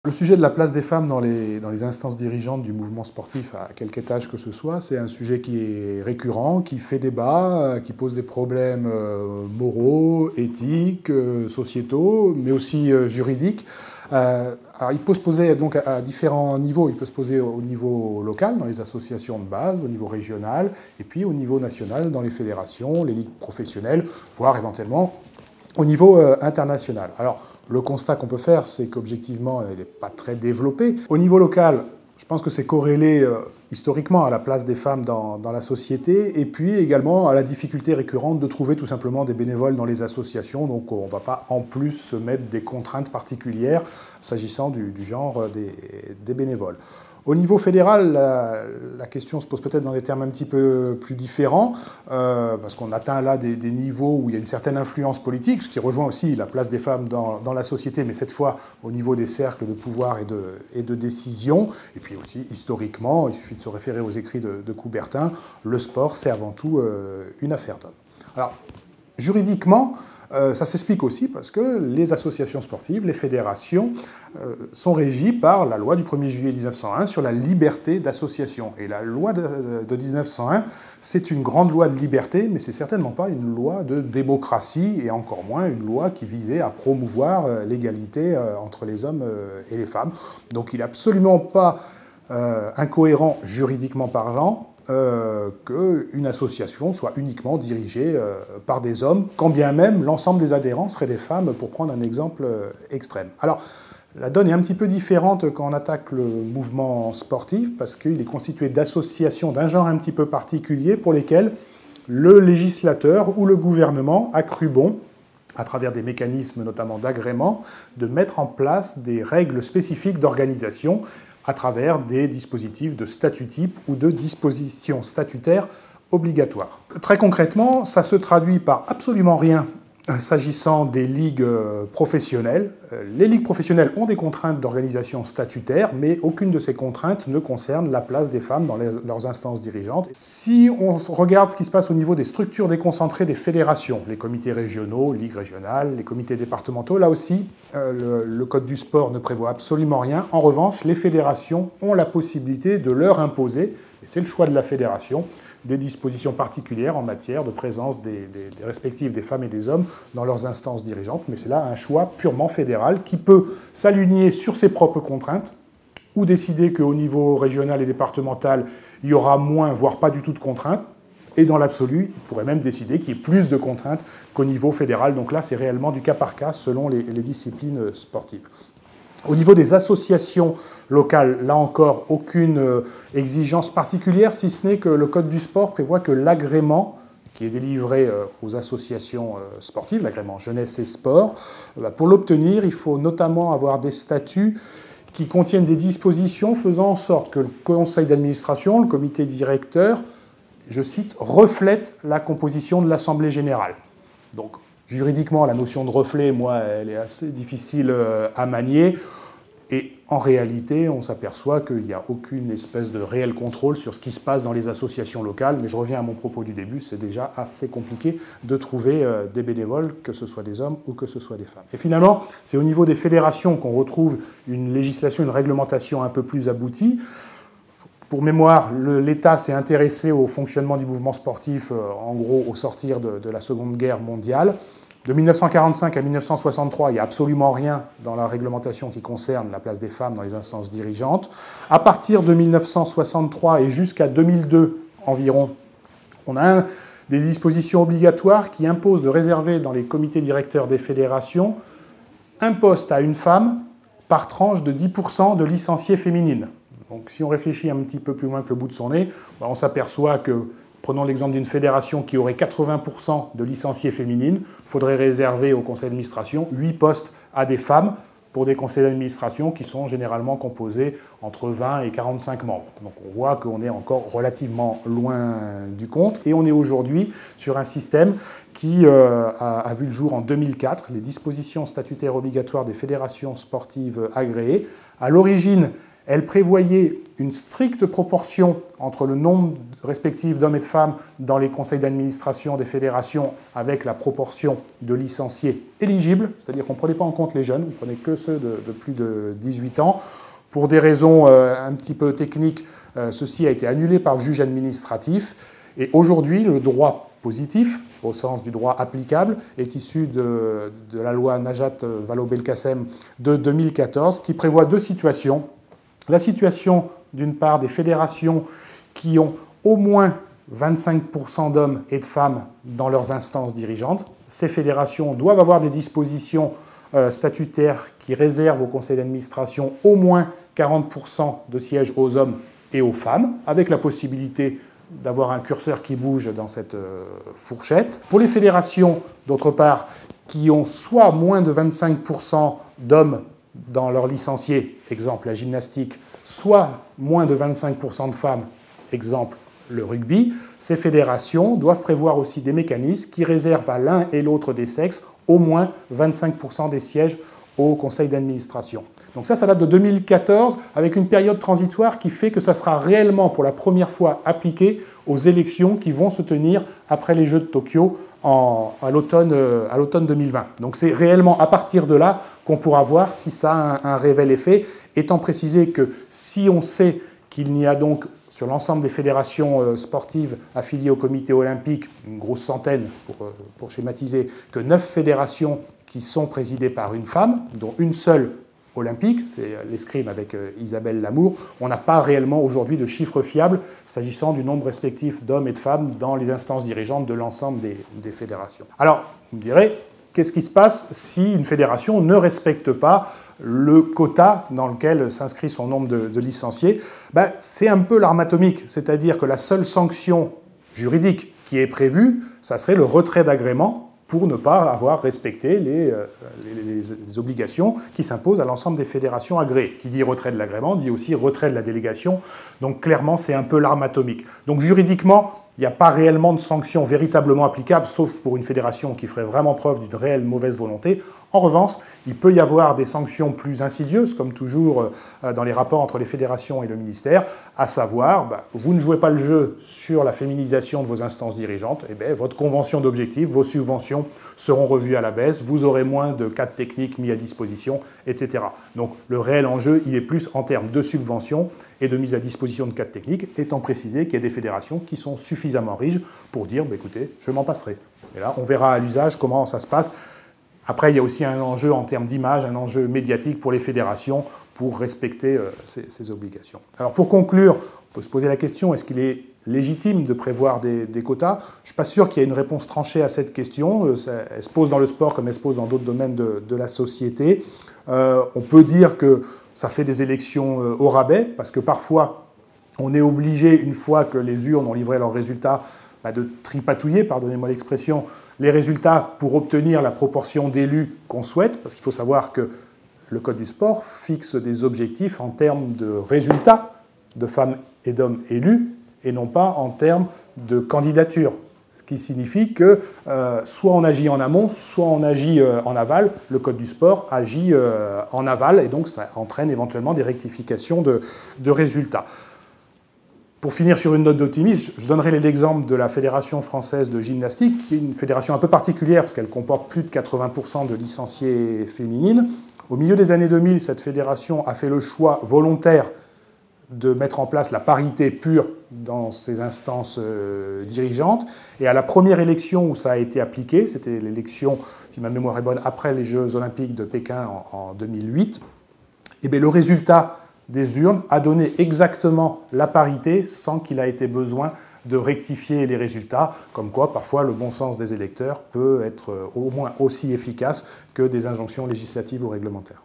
Le sujet de la place des femmes dans les instances dirigeantes du mouvement sportif, à quelque étage que ce soit, c'est un sujet qui est récurrent, qui fait débat, qui pose des problèmes moraux, éthiques, sociétaux, mais aussi juridiques. Alors il peut se poser donc à différents niveaux. Il peut se poser au niveau local, dans les associations de base, au niveau régional, et puis au niveau national, dans les fédérations, les ligues professionnelles, voire éventuellement au niveau international. Alors, le constat qu'on peut faire, c'est qu'objectivement, il n'est pas très développé. Au niveau local, je pense que c'est corrélé historiquement à la place des femmes dans la société, et puis également à la difficulté récurrente de trouver tout simplement des bénévoles dans les associations. Donc on ne va pas en plus se mettre des contraintes particulières s'agissant du genre des bénévoles. Au niveau fédéral, la question se pose peut-être dans des termes un petit peu plus différents, parce qu'on atteint là des niveaux où il y a une certaine influence politique, ce qui rejoint aussi la place des femmes dans la société, mais cette fois au niveau des cercles de pouvoir et de décision. Et puis aussi, historiquement, il suffit de se référer aux écrits de Coubertin, le sport, c'est avant tout une affaire d'hommes. Alors, juridiquement, ça s'explique aussi parce que les associations sportives, les fédérations, sont régies par la loi du 1er juillet 1901 sur la liberté d'association. Et la loi de 1901, c'est une grande loi de liberté, mais c'est certainement pas une loi de démocratie, et encore moins une loi qui visait à promouvoir l'égalité entre les hommes et les femmes. Donc il n'est absolument pas incohérent juridiquement parlant qu'une association soit uniquement dirigée par des hommes, quand bien même l'ensemble des adhérents seraient des femmes, pour prendre un exemple extrême. Alors, la donne est un petit peu différente quand on attaque le mouvement sportif, parce qu'il est constitué d'associations d'un genre un petit peu particulier pour lesquelles le législateur ou le gouvernement a cru bon, à travers des mécanismes notamment d'agrément, de mettre en place des règles spécifiques d'organisation à travers des dispositifs de statut type ou de dispositions statutaires obligatoires. Très concrètement, ça se traduit par absolument rien s'agissant des ligues professionnelles. Les ligues professionnelles ont des contraintes d'organisation statutaire, mais aucune de ces contraintes ne concerne la place des femmes dans leurs instances dirigeantes. Si on regarde ce qui se passe au niveau des structures déconcentrées des fédérations, les comités régionaux, ligues régionales, les comités départementaux, là aussi, le Code du sport ne prévoit absolument rien. En revanche, les fédérations ont la possibilité de leur imposer, et c'est le choix de la fédération, des dispositions particulières en matière de présence des respectives des femmes et des hommes dans leurs instances dirigeantes, mais c'est là un choix purement fédéral qui peut s'aligner sur ses propres contraintes ou décider qu'au niveau régional et départemental, il y aura moins, voire pas du tout de contraintes, et dans l'absolu, il pourrait même décider qu'il y ait plus de contraintes qu'au niveau fédéral. Donc là, c'est réellement du cas par cas selon les disciplines sportives. Au niveau des associations locales, là encore, aucune exigence particulière, si ce n'est que le Code du sport prévoit que l'agrément qui est délivré aux associations sportives, l'agrément jeunesse et sport, pour l'obtenir, il faut notamment avoir des statuts qui contiennent des dispositions faisant en sorte que le conseil d'administration, le comité directeur, je cite, reflète la composition de l'Assemblée générale. Donc, juridiquement, la notion de reflet, moi, elle est assez difficile à manier. Et en réalité, on s'aperçoit qu'il n'y a aucune espèce de réel contrôle sur ce qui se passe dans les associations locales. Mais je reviens à mon propos du début, c'est déjà assez compliqué de trouver des bénévoles, que ce soit des hommes ou que ce soit des femmes. Et finalement, c'est au niveau des fédérations qu'on retrouve une législation, une réglementation un peu plus aboutie. Pour mémoire, l'État s'est intéressé au fonctionnement du mouvement sportif, en gros, au sortir de la Seconde Guerre mondiale. De 1945 à 1963, il n'y a absolument rien dans la réglementation qui concerne la place des femmes dans les instances dirigeantes. À partir de 1963 et jusqu'à 2002 environ, on a des dispositions obligatoires qui imposent de réserver dans les comités directeurs des fédérations un poste à une femme par tranche de 10% de licenciées féminines. Donc si on réfléchit un petit peu plus loin que le bout de son nez, on s'aperçoit que, prenons l'exemple d'une fédération qui aurait 80% de licenciées féminines, il faudrait réserver au conseil d'administration 8 postes à des femmes pour des conseils d'administration qui sont généralement composés entre 20 et 45 membres. Donc on voit qu'on est encore relativement loin du compte. Et on est aujourd'hui sur un système qui a vu le jour en 2004, les dispositions statutaires obligatoires des fédérations sportives agréées. À l'origine, Elle prévoyait une stricte proportion entre le nombre respectif d'hommes et de femmes dans les conseils d'administration des fédérations avec la proportion de licenciés éligibles, c'est-à-dire qu'on ne prenait pas en compte les jeunes, on ne prenait que ceux de plus de 18 ans. Pour des raisons un petit peu techniques, ceci a été annulé par le juge administratif. Et aujourd'hui, le droit positif, au sens du droit applicable, est issu de la loi Najat Vallaud-Belkacem de 2014, qui prévoit deux situations. La situation, d'une part, des fédérations qui ont au moins 25% d'hommes et de femmes dans leurs instances dirigeantes. Ces fédérations doivent avoir des dispositions statutaires qui réservent au conseil d'administration au moins 40% de sièges aux hommes et aux femmes, avec la possibilité d'avoir un curseur qui bouge dans cette fourchette. Pour les fédérations, d'autre part, qui ont soit moins de 25% d'hommes dans leurs licenciés, exemple la gymnastique, soit moins de 25% de femmes, exemple le rugby, ces fédérations doivent prévoir aussi des mécanismes qui réservent à l'un et l'autre des sexes au moins 25% des sièges au conseil d'administration. Donc ça date de 2014, avec une période transitoire qui fait que ça sera réellement pour la première fois appliqué aux élections qui vont se tenir après les Jeux de Tokyo à l'automne 2020. Donc c'est réellement à partir de là qu'on pourra voir si ça a un réel effet, étant précisé que si on sait qu'il n'y a donc sur l'ensemble des fédérations sportives affiliées au comité olympique, une grosse centaine pour schématiser, que 9 fédérations qui sont présidées par une femme, dont une seule olympique, c'est l'escrime avec Isabelle Lamour. On n'a pas réellement aujourd'hui de chiffres fiables s'agissant du nombre respectif d'hommes et de femmes dans les instances dirigeantes de l'ensemble des fédérations. Alors, vous me direz, qu'est-ce qui se passe si une fédération ne respecte pas le quota dans lequel s'inscrit son nombre de licenciés? C'est un peu l'arme atomique, c'est-à-dire que la seule sanction juridique qui est prévue, ça serait le retrait d'agrément pour ne pas avoir respecté les obligations qui s'imposent à l'ensemble des fédérations agréées. Qui dit retrait de l'agrément dit aussi retrait de la délégation. Donc clairement, c'est un peu l'arme atomique. Donc juridiquement, il n'y a pas réellement de sanctions véritablement applicables, sauf pour une fédération qui ferait vraiment preuve d'une réelle mauvaise volonté. En revanche, il peut y avoir des sanctions plus insidieuses, comme toujours dans les rapports entre les fédérations et le ministère, à savoir, vous ne jouez pas le jeu sur la féminisation de vos instances dirigeantes, et bien, votre convention d'objectifs, vos subventions seront revues à la baisse, vous aurez moins de cadres techniques mis à disposition, etc. Donc le réel enjeu, il est plus en termes de subventions et de mise à disposition de cadres techniques, étant précisé qu'il y a des fédérations qui sont suffisamment riches pour dire, écoutez, je m'en passerai. Et là, on verra à l'usage comment ça se passe. Après, il y a aussi un enjeu en termes d'image, un enjeu médiatique pour les fédérations pour respecter ces obligations. Alors pour conclure, on peut se poser la question, est-ce qu'il est légitime de prévoir des quotas? Je ne suis pas sûr qu'il y ait une réponse tranchée à cette question. Elle se pose dans le sport comme elle se pose dans d'autres domaines de la société. On peut dire que ça fait des élections au rabais, parce que parfois, on est obligé, une fois que les urnes ont livré leurs résultats, de tripatouiller, pardonnez-moi l'expression, les résultats pour obtenir la proportion d'élus qu'on souhaite, parce qu'il faut savoir que le Code du sport fixe des objectifs en termes de résultats de femmes et d'hommes élus, et non pas en termes de candidature. Ce qui signifie que soit on agit en amont, soit on agit en aval. Le Code du sport agit en aval, et donc ça entraîne éventuellement des rectifications de résultats. Pour finir sur une note d'optimisme, je donnerai l'exemple de la Fédération française de gymnastique, qui est une fédération un peu particulière parce qu'elle comporte plus de 80% de licenciées féminines. Au milieu des années 2000, cette fédération a fait le choix volontaire de mettre en place la parité pure dans ses instances dirigeantes. Et à la première élection où ça a été appliqué, c'était l'élection, si ma mémoire est bonne, après les Jeux olympiques de Pékin en 2008, et bien le résultat des urnes a donné exactement la parité sans qu'il ait été besoin de rectifier les résultats, comme quoi parfois le bon sens des électeurs peut être au moins aussi efficace que des injonctions législatives ou réglementaires.